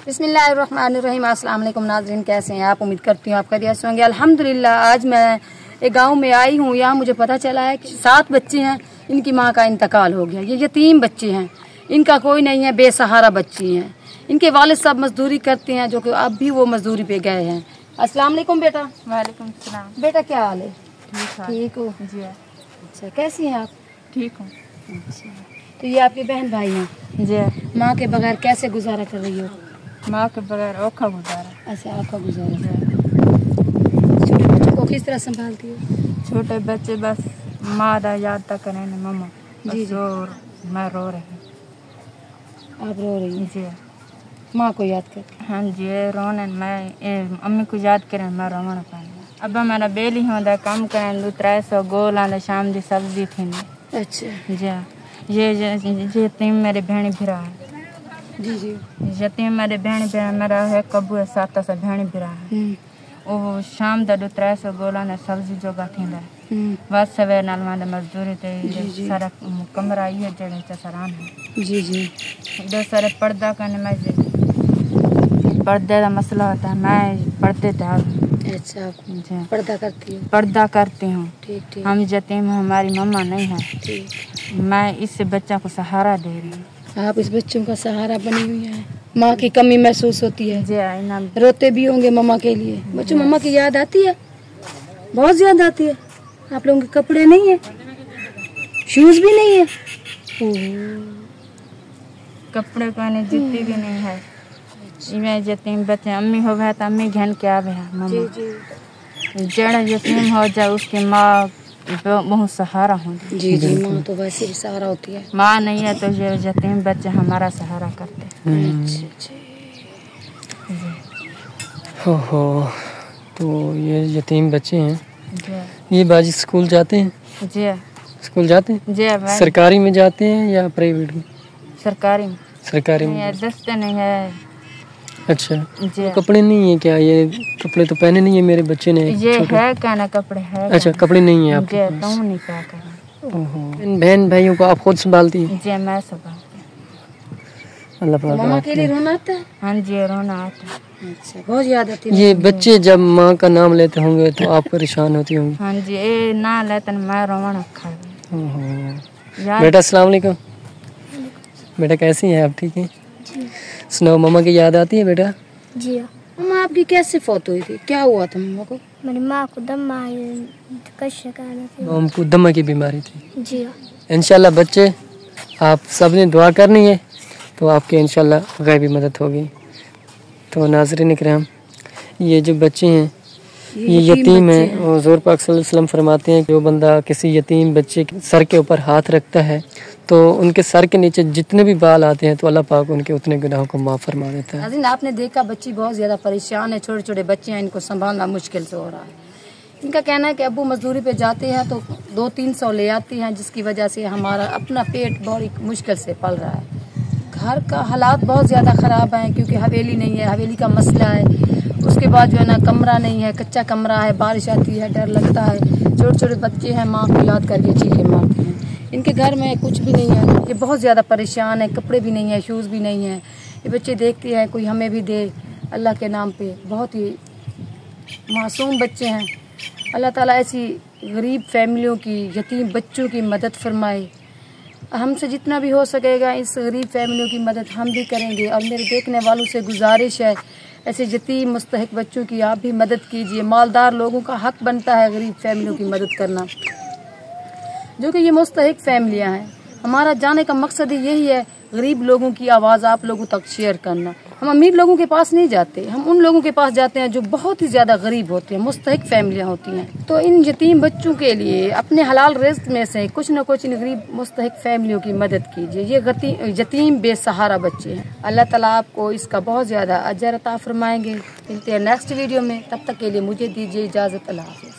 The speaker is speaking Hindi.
बिस्मिल्लाहिर्रहमानिर्रहीम। अस्सलाम वालेकुम नाज़रीन, कैसे हैं आप? उम्मीद करती हूँ आप खैरियत से होंगे। अल्हम्दुलिल्लाह आज मैं एक गांव में आई हूँ। यहाँ मुझे पता चला है कि 7 बच्चे हैं, इनकी माँ का इंतकाल हो गया। ये यतीम बच्चे हैं, इनका कोई नहीं है, बेसहारा बच्ची हैं। इनके वालिद साहब मजदूरी करते हैं, जो कि अब भी वो मजदूरी पे गए हैं। अस्सलाम वालेकुम बेटा। वालेकुम सलाम। बेटा क्या हाल है? ठीक हो जी। अच्छा, कैसी हैं आप? ठीक हूँ। अच्छा, तो ये आपके बहन भाई हैं जी। माँ के बगैर कैसे गुजारा कर रही हो? माँ के बगैर औखा गुजारा। अच्छा, आपका गुजारा। छोटे बच्चों को किस तरह संभालती हो? छोटे बच्चे बस माँ दा याद तक करें ना मम्मा जी जी। और मैं रो रही। आप रो रही हैं? जी माँ को याद कर? हाँ जी, रोने मैं अम्मी को याद करें मैं रोना पानी। अब मेरा बेली होता काम करें 200-300 गोल आने शाम की सब्जी थी। अच्छा जी। ये यतीम मेरे भेणी भिरा है। जी जी। यतीम मेरे भेणी भिरा मेरा है कबू है 7 से भेणी भिरा है। वो शाम दा 200-300 गोला ने सब्जी जोगा थी बस सवेर नाल मां मजदूरी ते सारा कमरा ये जड़े चसरान है। जी जी। दो सारे पर्दा करने में पर्दे का मसला होता है, मैं पर्दे डाल। अच्छा, पर्दा करती हूँ? पर्दा करती हूँ। ठीक ठीक। हम यतीम हैं, हमारी मम्मा नहीं है। ठीक। मैं इस बच्चा को सहारा दे रही हूँ। आप इस बच्चों का सहारा बनी हुई हैं। माँ की कमी महसूस होती है जी। रोते भी होंगे मम्मा के लिए। बच्चों, मम्मा की याद आती है? बहुत ज्यादा आती है। आप लोगों के कपड़े नहीं है, शूज भी नहीं है? कपड़े कहने जितनी भी नहीं है। मैं यतीम बच्चे अम्मी हो गए तो अम्मी घेन के आवे है मम्मा। जड़ यतीम हो जाए उसकी माँ बहुत सहारा होगी। जी जी। माँ तो वैसे भी सहारा होती है। माँ नहीं है तो ये यतीम बच्चे हमारा सहारा करते हैं। हो तो ये यतीम बच्चे हैं। ये बाजी स्कूल जाते हैं? जी। स्कूल जाते हैं? जी। सरकारी में जाते हैं या प्राइवेट में? सरकारी में। सरकारी में। दस्ते नहीं है। अच्छा, तो कपड़े नहीं है क्या? ये कपड़े तो पहने नहीं है मेरे बच्चे ने। ये है क्या ना कपड़े है? अच्छा, कपड़े नहीं है आपके पास? तो नहीं क्या करें। ओहो, बहन भाइयों को आप खुद संभालती हैं? जी, मैं संभालती हूँ। अल्लाह पाक। मामा के लिए रोना आता है? हाँ जी, रोना आता है। अच्छा, बहुत याद आती है। ये बच्चे जब माँ का नाम लेते होंगे तो आप परेशान होती होंगी? हाँ जी, ये ना लेते मैं रोना खा। बेटा अस्सलाम वालेकुम। बेटा कैसी हैं आप? ठीक है। सुनाओ, मामा की याद आती है बेटा? जी। मामा आपकी कैसे फौत हुई थी? क्या हुआ था मामा को? मेरी माँ को दमा उनको दमा की बीमारी थी। जी। इंशाल्लाह बच्चे आप सब ने दुआ करनी है तो आपके इंशाल्लाह गैबी मदद होगी। तो नाज़रीन इकराम, ये जो बच्चे हैं ये यतीम है और हुज़ूर पाक सल्लल्लाहु अलैहि वसल्लम फरमाते हैं जो बंदा किसी यतीम बच्चे के सर के ऊपर हाथ रखता है तो उनके सर के नीचे जितने भी बाल आते हैं तो अल्लाह पाक उनके उतने गुनाहों को माफ़ फरमा देता है। आपने देखा बच्ची बहुत ज़्यादा परेशान है, छोटे छोटे बच्चे हैं, इनको संभालना मुश्किल से हो रहा है। इनका कहना है कि अब्बू मजदूरी पे जाते हैं तो 200-300 ले आती हैं, जिसकी वजह से हमारा अपना पेट बड़ी मुश्किल से पल रहा है। घर का हालात बहुत ज़्यादा ख़राब हैं क्योंकि हवेली नहीं है, हवेली का मसला है। उसके बाद जो है ना कमरा नहीं है, कच्चा कमरा है, बारिश आती है डर लगता है। छोटे छोटे बच्चे हैं, माँ को याद करके चीखें मारते हैं। इनके घर में कुछ भी नहीं है, ये बहुत ज़्यादा परेशान है। कपड़े भी नहीं है, शूज़ भी नहीं है। ये बच्चे देखते हैं कोई हमें भी दे अल्लाह के नाम पे। बहुत ही मासूम बच्चे हैं। अल्लाह ताला ऐसी गरीब फैमिलियों की, यतीम बच्चों की मदद फरमाए। हमसे जितना भी हो सकेगा इस गरीब फैमिलियों की मदद हम भी करेंगे। और मेरे देखने वालों से गुजारिश है, ऐसे यतीम मुस्तहिक बच्चों की आप भी मदद कीजिए। मालदार लोगों का हक बनता है गरीब फैमिलियों की मदद करना, जो कि ये मुस्तहिक फैमिलियां हैं। हमारा जाने का मकसद ही यही है, गरीब लोगों की आवाज़ आप लोगों तक शेयर करना। हम अमीर लोगों के पास नहीं जाते, हम उन लोगों के पास जाते हैं जो बहुत ही ज़्यादा गरीब होते हैं, मुस्तहिक फैमिलियां होती हैं। तो इन यतीम बच्चों के लिए अपने हलाल रिज़्क़ में से कुछ न कुछ इन गरीब मुस्तहिक फैमिलियों की मदद कीजिए। ये यतीम बेसहारा बच्चे हैं। अल्लाह ताला आपको इसका बहुत ज़्यादा अजर अता फरमाएंगे। मिलते हैं नेक्स्ट वीडियो में, तब तक के लिए मुझे दीजिए इजाज़त। अल्लाह हाफ़िज़।